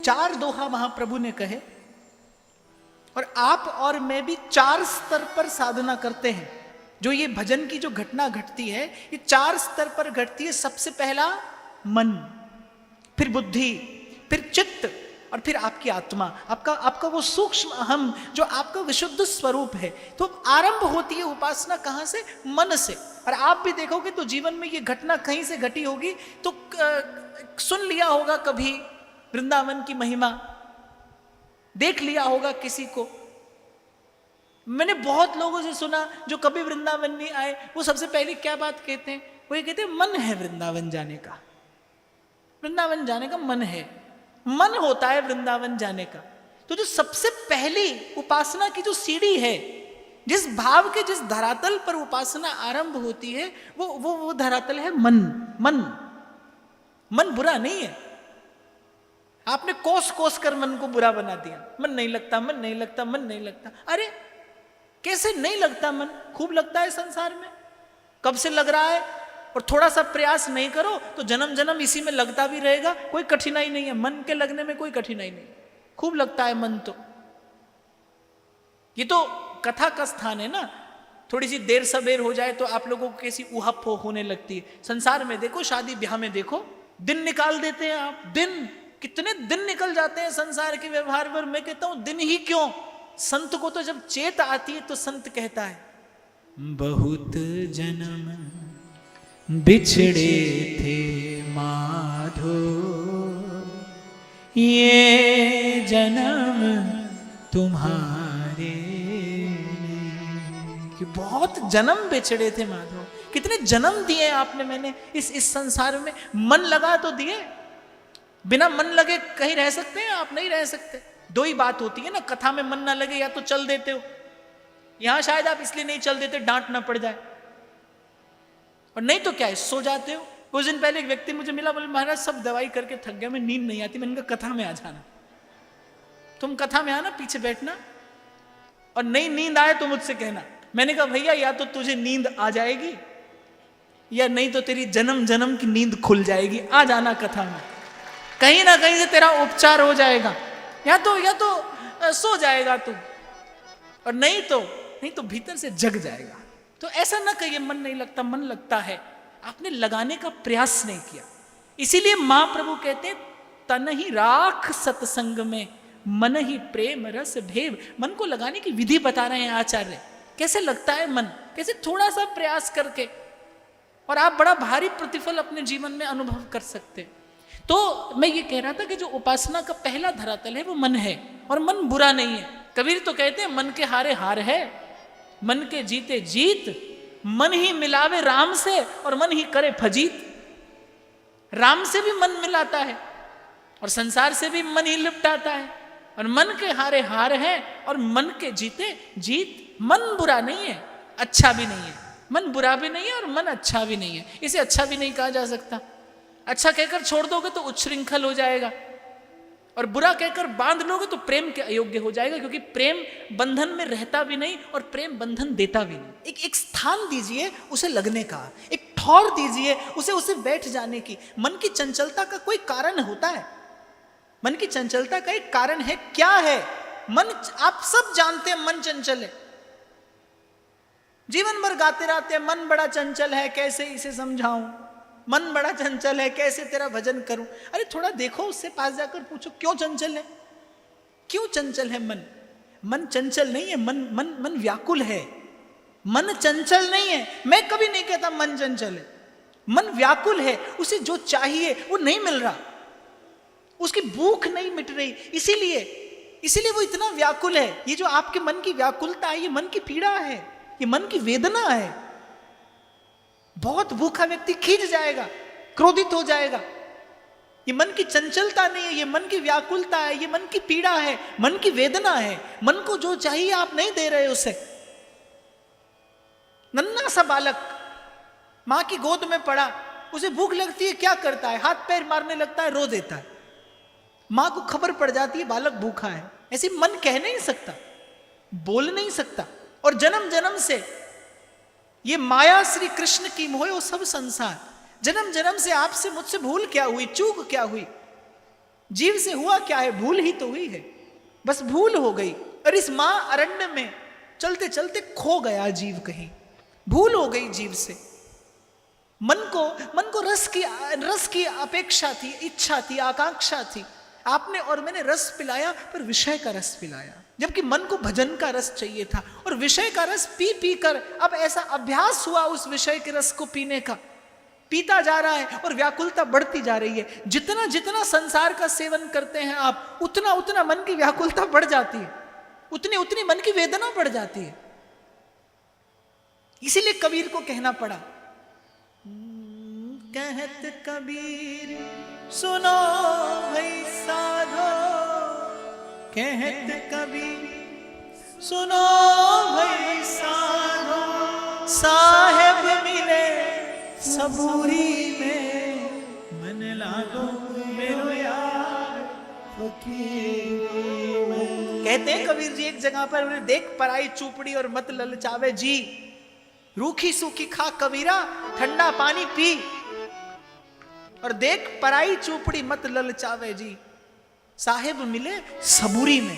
4 दोहा महाप्रभु ने कहे, और आप और मैं भी 4 स्तर पर साधना करते हैं। जो ये भजन की जो घटना घटती है, ये 4 स्तर पर घटती है। सबसे पहला मन, फिर बुद्धि, फिर चित्त, और फिर आपकी आत्मा, आपका वो सूक्ष्म अहम जो आपका विशुद्ध स्वरूप है। तो आरंभ होती है उपासना कहां से? मन से। और आप भी देखोगे तो जीवन में ये घटना कहीं से घटी होगी, तो सुन लिया होगा कभी वृंदावन की महिमा, देख लिया होगा किसी को। मैंने बहुत लोगों से सुना जो कभी वृंदावन नहीं आए, वो सबसे पहले क्या बात कहते हैं? वो ये कहते हैं मन है वृंदावन जाने का, वृंदावन जाने का मन है, मन होता है वृंदावन जाने का। तो जो सबसे पहली उपासना की जो सीढ़ी है, जिस भाव के जिस धरातल पर उपासना आरंभ होती है, वो धरातल है मन। मन बुरा नहीं है। आपने कोस कोस कर मन को बुरा बना दिया, मन नहीं लगता, मन नहीं लगता, मन नहीं लगता। अरे कैसे नहीं लगता मन? खूब लगता है संसार में, कब से लग रहा है। और थोड़ा सा प्रयास नहीं करो तो जन्म जन्म इसी में लगता भी रहेगा, कोई कठिनाई नहीं है। मन के लगने में कोई कठिनाई नहीं, खूब लगता है मन। तो ये तो कथा का स्थान है ना। थोड़ी सी देर सबेर हो जाए तो आप लोगों को कैसी उहप होने लगती है। संसार में देखो, शादी ब्याह में देखो, दिन निकाल देते हैं आप। दिन, कितने दिन निकल जाते हैं संसार के व्यवहार पर। मैं कहता हूं दिन ही क्यों, संत को तो जब चेत आती है तो संत कहता है, बहुत जन्म बिछड़े थे माधो, ये जन्म तुम्हारे। कि बहुत जन्म बिछड़े थे माधो, कितने जन्म दिए आपने मैंने इस संसार में। मन लगा तो दिए, बिना मन लगे कहीं रह सकते हैं आप? नहीं रह सकते। 2 ही बात होती है ना, कथा में मन ना लगे या तो चल देते हो। यहां शायद आप इसलिए नहीं चल देते, डांट ना पड़ जाए, और नहीं तो क्या है, सो जाते हो। कुछ दिन पहले एक व्यक्ति मुझे मिला, बोले महाराज सब दवाई करके थक गया, मैं नींद नहीं आती। मैंने कहा कथा में आ जाना, तुम कथा में आना, पीछे बैठना, और नहीं नींद आए तो मुझसे कहना। मैंने कहा भैया या तो तुझे नींद आ जाएगी, या नहीं तो तेरी जन्म जन्म की नींद खुल जाएगी। आ जाना कथा में, कहीं ना कहीं से तेरा उपचार हो जाएगा। या तो सो जाएगा तू, और नहीं तो भीतर से जग जाएगा। तो ऐसा ना कहिए मन नहीं लगता, मन लगता है। आपने लगाने का प्रयास नहीं किया। इसीलिए महाप्रभु कहते हैं, तन ही राख सत्संग में, मन ही प्रेम रस भेव। मन को लगाने की विधि बता रहे हैं आचार्य, कैसे लगता है मन, कैसे थोड़ा सा प्रयास करके, और आप बड़ा भारी प्रतिफल अपने जीवन में अनुभव कर सकते हैं। तो मैं ये कह रहा था कि जो उपासना का पहला धरातल है वो मन है, और मन बुरा नहीं है। कबीर तो कहते हैं, मन के हारे हार है, मन के जीते जीत, मन ही मिलावे राम से, और मन ही करे फजीत। राम से भी मन मिलाता है, और संसार से भी मन ही लिपटाता है, और मन के हारे हार है, और मन के जीते जीत। मन बुरा नहीं है, अच्छा भी नहीं है। मन बुरा भी नहीं है और मन अच्छा भी नहीं है। इसे अच्छा भी नहीं कहा जा सकता। अच्छा कहकर छोड़ दोगे तो उच्छृंखल हो जाएगा, और बुरा कहकर बांध लोगे तो प्रेम के अयोग्य हो जाएगा। क्योंकि प्रेम बंधन में रहता भी नहीं, और प्रेम बंधन देता भी नहीं। एक स्थान दीजिए उसे लगने का, एक ठौर दीजिए उसे बैठ जाने की। मन की चंचलता का कोई कारण होता है, मन की चंचलता का एक कारण है। क्या है मन? आप सब जानते हैं मन चंचल है। जीवन भर गाते रहते हैं, मन बड़ा चंचल है, कैसे इसे समझाऊं, मन बड़ा चंचल है, कैसे तेरा भजन करूं। अरे थोड़ा देखो, उससे पास जाकर पूछो क्यों चंचल है, क्यों चंचल है मन? मन चंचल नहीं है, मन व्याकुल है। मन चंचल नहीं है। मैं कभी नहीं कहता मन चंचल है। मन व्याकुल है, उसे जो चाहिए वो नहीं मिल रहा, उसकी भूख नहीं मिट रही, इसीलिए वो इतना व्याकुल है। ये जो आपके मन की व्याकुलता है, ये मन की पीड़ा है, ये मन की वेदना है। बहुत भूखा व्यक्ति खींच जाएगा, क्रोधित हो जाएगा। ये मन की चंचलता नहीं है, ये मन की व्याकुलता है, ये मन की पीड़ा है, मन की वेदना है। मन को जो चाहिए आप नहीं दे रहे उसे। नन्हा सा बालक मां की गोद में पड़ा, उसे भूख लगती है, क्या करता है? हाथ पैर मारने लगता है, रो देता है। मां को खबर पड़ जाती है बालक भूखा है। ऐसे मन कह नहीं सकता, बोल नहीं सकता। और जन्म जन्म से ये माया श्री कृष्ण की मोह वो सब संसार, जन्म जन्म से आपसे मुझसे भूल क्या हुई, चूक क्या हुई? जीव से हुआ क्या है, भूल ही तो हुई है, बस भूल हो गई। और इस मां अरण्य में चलते चलते खो गया जीव, कहीं भूल हो गई जीव से। मन को रस की अपेक्षा थी, इच्छा थी, आकांक्षा थी। आपने और मैंने रस पिलाया, पर विषय का रस पिलाया, जबकि मन को भजन का रस चाहिए था। और विषय का रस पी पी कर अब ऐसा अभ्यास हुआ उस विषय के रस को पीने का, पीता जा रहा है और व्याकुलता बढ़ती जा रही है। जितना जितना संसार का सेवन करते हैं आप, उतना उतना मन की व्याकुलता बढ़ जाती है, उतनी उतनी मन की वेदना बढ़ जाती है। इसीलिए कबीर को कहना पड़ा, कहत कबीर सुनो भाई साधो, कहत कबीर सुनो भाई साधो, साहेब मिले सबूरी में, मन लागो मेरो यार फकीरी में। कहते हैं कबीर जी एक जगह पर, उन्हें देख पराई चूपड़ी और मत ललचावे जी, रूखी सूखी खा कबीरा ठंडा पानी पी, और देख पराई चूपड़ी मत ललचावे जी, साहेब मिले सबूरी में।